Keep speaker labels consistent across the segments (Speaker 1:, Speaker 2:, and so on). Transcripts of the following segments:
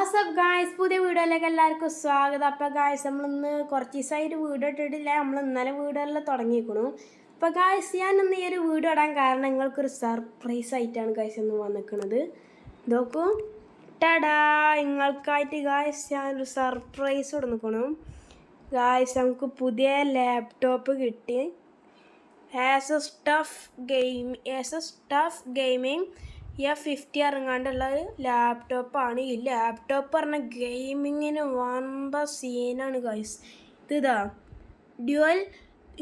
Speaker 1: WhatsApp guys, പുതിയ വീഡിയോയിലേക്ക് എല്ലാവർക്കും സ്വാഗതം. അപ്പോൾ ഗായ്സ്, നമ്മളിന്ന് കുറച്ച് ദിവസമായിട്ട് വീഡിയോ ഇട്ടിട്ടില്ല. നമ്മൾ ഇന്നലെ വീഡിയോയെല്ലാം തുടങ്ങിയിരിക്കണു. അപ്പോൾ ഗായ്സ്, ഞാനിന്ന് ഈ ഒരു വീഡിയോ ഇടാൻ കാരണം നിങ്ങൾക്കൊരു സർപ്രൈസ് ആയിട്ടാണ് ഗായ്സ് ഇന്ന് വന്നിരിക്കുന്നത്. നോക്കൂ, ടടാ, നിങ്ങൾക്കായിട്ട് ഗായ്സ് ഞാനൊരു സർപ്രൈസ് കൊടുക്കണം. ഗായ്സ്, നമുക്ക് പുതിയ ലാപ്ടോപ്പ് കിട്ടി. As A stuff gaming F50 ഇറങ്ങാണ്ടുള്ള ഒരു ലാപ്ടോപ്പാണ്. ഈ ലാപ്ടോപ്പ് പറഞ്ഞ ഗെയിമിങ്ങിന് വമ്പ സീനാണ് ഗൈസ്. ഇതാ ഡ്യുവൽ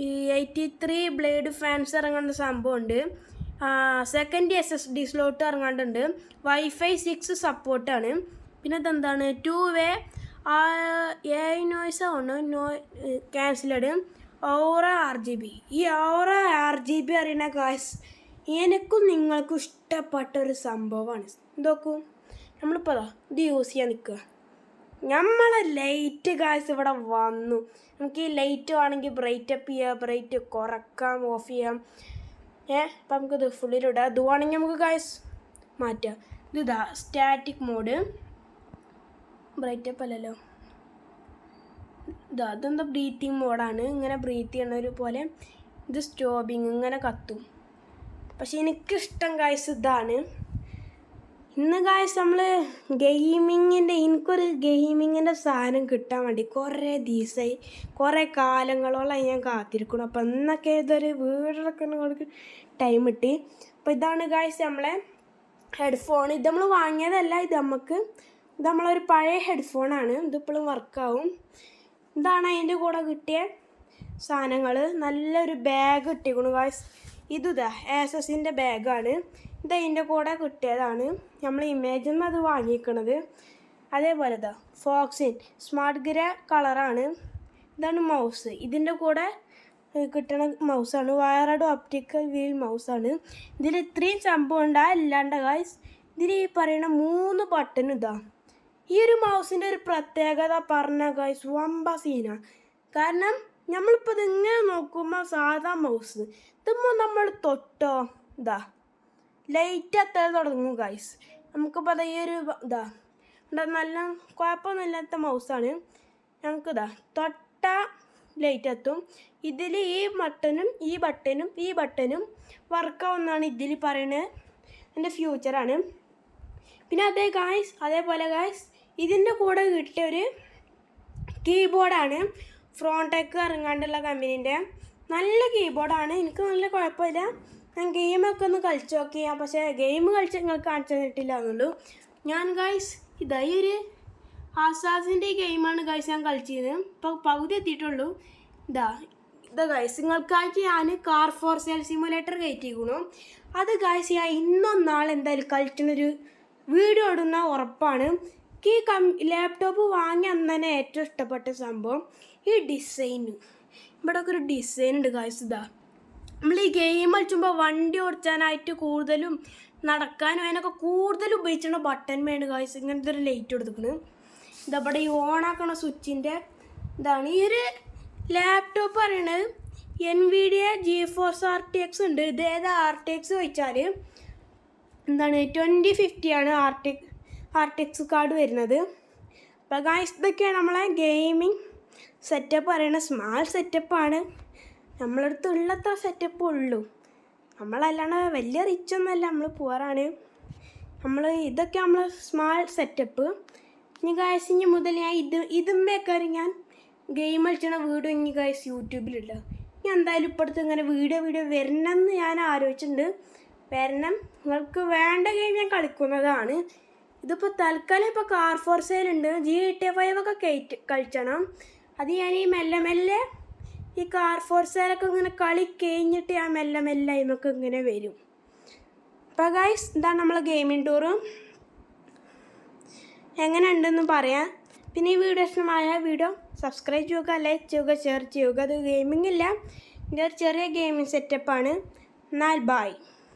Speaker 1: 83 ബ്ലേഡ് ഫാൻസ് ഇറങ്ങേണ്ട സംഭവമുണ്ട്. Second SSD slot ഇറങ്ങാണ്ടുണ്ട്. Wi-Fi 6 സപ്പോർട്ടാണ്. പിന്നെ ഇതെന്താണ് 2-way AI നോയ്സ് ആണ്, ക്യാൻസലഡ്. ഓറ RGB. ഈ ഓറ RGB അറിയണ ഗൈസ് എനിക്കും നിങ്ങൾക്കും ഇഷ്ടപ്പെട്ട ഒരു സംഭവമാണ്. നോക്കൂ, നമ്മളിപ്പോൾ ഇത് യൂസ് ചെയ്യാൻ നിൽക്കുക. നമ്മളെ ലൈറ്റ് ഗായ്സ് ഇവിടെ വന്നു. നമുക്ക് ഈ ലൈറ്റ് വേണമെങ്കിൽ ബ്രൈറ്റ് അപ്പ് ചെയ്യാം, ബ്രൈറ്റ് കുറക്കാം, ഓഫ് ചെയ്യാം. അപ്പം നമുക്കിത് ഫുള്ളിലിടാം. ഇത് വേണമെങ്കിൽ നമുക്ക് ഗായ്സ് മാറ്റാം. ഇതാ സ്റ്റാറ്റിക് മോഡ്, ബ്രൈറ്റ് അപ്പ് അല്ലല്ലോ, അതെന്താ ബ്രീത്തിങ് മോഡാണ്. ഇങ്ങനെ ബ്രീത്ത് ചെയ്യണ പോലെ. ഇത് സ്റ്റോപ്പിങ്, ഇങ്ങനെ കത്തും. പക്ഷെ എനിക്കിഷ്ടം ഗായ്സ് ഇതാണ്. ഇന്ന് ഗായ്സ് നമ്മൾ എനിക്കൊരു ഗെയിമിങ്ങിൻ്റെ സാധനം കിട്ടാൻ വേണ്ടി കുറേ ദിവസമായി, കുറേ കാലങ്ങളോളം ഞാൻ കാത്തിരിക്കണം. അപ്പം ഇന്നൊക്കെ ഇതൊരു വീടൊക്കെ നമുക്ക് ടൈം കിട്ടി. അപ്പോൾ ഇതാണ് ഗായ്സ് നമ്മളെ ഹെഡ്ഫോൺ. ഇത് നമ്മൾ വാങ്ങിയതല്ല, ഇത് നമ്മളൊരു പഴയ ഹെഡ്ഫോണാണ്. ഇതിപ്പോഴും വർക്കാവും. ഇതാണ് അതിൻ്റെ കൂടെ കിട്ടിയ സാധനങ്ങൾ. നല്ലൊരു ബാഗ് കിട്ടിക്കണം ഗായ്സ്. ഇതാ ആസസിൻ്റെ ബാഗാണ്. ഇതിൻ്റെ കൂടെ കിട്ടിയതാണ്. നമ്മൾ ഇമേജിൽ നിന്ന് അത് വാങ്ങിക്കണത്. അതേപോലെ ഇതാ ഫോക്സിൻ സ്മാർട്ട് ഗ്രേ കളറാണ്. ഇതാണ് മൗസ്. ഇതിൻ്റെ കൂടെ കിട്ടണ മൗസാണ്. Wired optical wheel മൗസാണ്. ഇതിൽ ഇത്രയും സംഭവം ഉണ്ടാ ഇല്ലാണ്ട് ഗായ്സ്. ഇതിൽ ഈ പറയുന്ന 3 ബട്ടൺ ഇതാ. ഈ ഒരു മൗസിൻ്റെ ഒരു പ്രത്യേകത പറഞ്ഞ ഗായ്സ് വമ്പ സീനാണ്. കാരണം നമ്മളിപ്പോൾ ഇതിങ്ങനെ നോക്കുമ്പോൾ സാധാ മൗസ്, ഇതുമ്പോൾ നമ്മൾ തൊട്ടോ ഇതാ ലൈറ്റ് എത്താൻ തുടങ്ങും ഗൈസ്. നമുക്കിപ്പോൾ അത് ഈ ഒരു നല്ല കുഴപ്പമൊന്നുമില്ലാത്ത മൗസാണ്. നമുക്കിതാ തൊട്ട ലൈറ്റ് എത്തും. ഇതിൽ ഈ ബട്ടനും വർക്കാവുന്നതാണ് ഇതിൽ പറയുന്നത്. എൻ്റെ ഫ്യൂച്ചറാണ്. പിന്നെ അതേപോലെ ഗായ്സ് ഇതിൻ്റെ കൂടെ കിട്ടിയ ഒരു കീബോർഡാണ്. ഫ്രോൺടെക് ഇറങ്ങാണ്ടുള്ള കമ്പനീൻ്റെ നല്ല കീബോർഡാണ്. എനിക്ക് നല്ല കുഴപ്പമില്ല. ഞാൻ ഗെയിമൊക്കെ ഒന്ന് കളിച്ച് നോക്കിയാൽ, പക്ഷേ ഗെയിം കളിച്ച് നിങ്ങൾക്ക് കാണിച്ചു തന്നിട്ടില്ല എന്നുള്ളൂ. ഞാൻ ഗൈസ് ഈ ഒരു ആസാസിൻ്റെ ഗെയിമാണ് ഗൈസ് ഞാൻ കളിച്ചത്. ഇപ്പോൾ പകുതി എത്തിയിട്ടുള്ളൂ. ഇതാ ഗൈസ് നിങ്ങൾക്കായിട്ട് ഞാൻ കാർ ഫോർ സെയിൽ സിമുലേറ്റർ കയറ്റിയിരിക്കുന്നു. അത് ഗൈസ് ഞാൻ ഇന്നൊന്നാൾ എന്തായാലും കളിക്കുന്നൊരു വീഡിയോ ഇടുന്ന ഉറപ്പാണ്. ഈ ലാപ്ടോപ്പ് വാങ്ങി അന്ന് തന്നെ ഏറ്റവും ഇഷ്ടപ്പെട്ട സംഭവം ഈ ഡിസൈന്. ഇവിടെ ഒക്കെ ഒരു ഡിസൈൻ ഉണ്ട് ഗായ്സ്. നമ്മൾ ഈ ഗെയിം കളിച്ചുമ്പോൾ വണ്ടി ഓടിച്ചാനായിട്ട് കൂടുതലും നടക്കാനും അതിനൊക്കെ കൂടുതൽ ഉപയോഗിച്ചിട്ടുള്ള ബട്ടൺ വേണം ഗായ്സ്. ഇങ്ങനത്തെ ഒരു ലൈറ്റ് കൊടുത്തിരിക്കുന്നത്. ഇതവിടെ ഈ ഓണാക്കണ സ്വിച്ചിൻ്റെ ഇതാണ്. ഈ ഒരു ലാപ്ടോപ്പ് പറയണത് NVIDIA GeForce RTX ഉണ്ട്. ഇത് ഏതാ RTX ചോദിച്ചാൽ 2050 ആണ് RTX കാർഡ് വരുന്നത്. അപ്പോൾ ഗായ്സ് ഇതൊക്കെയാണ് നമ്മളെ ഗെയിമിങ് സെറ്റപ്പ് പറയുന്നത്. സ്മാൾ സെറ്റപ്പാണ്. നമ്മളടുത്ത് ഉള്ളത്ര സെറ്റപ്പ് ഉള്ളൂ. നമ്മളല്ലാണ്ട് വലിയ റിച്ചൊന്നുമല്ല, നമ്മൾ പുവറാണ്. ഇതൊക്കെ നമ്മൾ സ്മാൾ സെറ്റപ്പ്. ഇനി ഗായ്സ് ഇനി മുതൽ ഞാൻ ഇതുമ്മേക്കാർ ഞാൻ ഗെയിം കളിച്ചണ വീഡിയോ ഇനി ഗായ്സ് യൂട്യൂബിലില്ല. ഞാൻ എന്തായാലും ഇപ്പോഴത്തെ ഇങ്ങനെ വീഡിയോ വരണമെന്ന് ഞാൻ ആലോചിച്ചിട്ടുണ്ട്. നിങ്ങൾക്ക് വേണ്ട ഗെയിം ഞാൻ കളിക്കുന്നതാണ്. ഇതിപ്പോൾ തൽക്കാലം ഇപ്പോൾ കാർ ഫോർ സെയിൽ ഉണ്ട്. GTA 5 ഒക്കെ കളിച്ചണം. അത് ഞാൻ ഈ മെല്ലെ ഈ കാർ ഫോർ സെയിലൊക്കെ ഇങ്ങനെ കളി കഴിഞ്ഞിട്ട് ഞാൻ മെല്ലെ അതിനൊക്കെ ഇങ്ങനെ വരും. അപ്പോൾ ഗൈസ് ഇതാണ് നമ്മളെ ഗെയിമിംഗ് ടൂറ്. എങ്ങനെ ഉണ്ടെന്ന് പറയാം. പിന്നെ ഈ വീഡിയോ ഇഷ്ടമായ സബ്സ്ക്രൈബ് ചെയ്യുക, ലൈക്ക് ചെയ്യുക, ഷെയർ ചെയ്യുക. അത് ഗെയിമിംഗ് ഇല്ല, ഇതൊരു ചെറിയ ഗെയിമിംഗ് സെറ്റപ്പാണ്. എന്നാൽ ബൈ.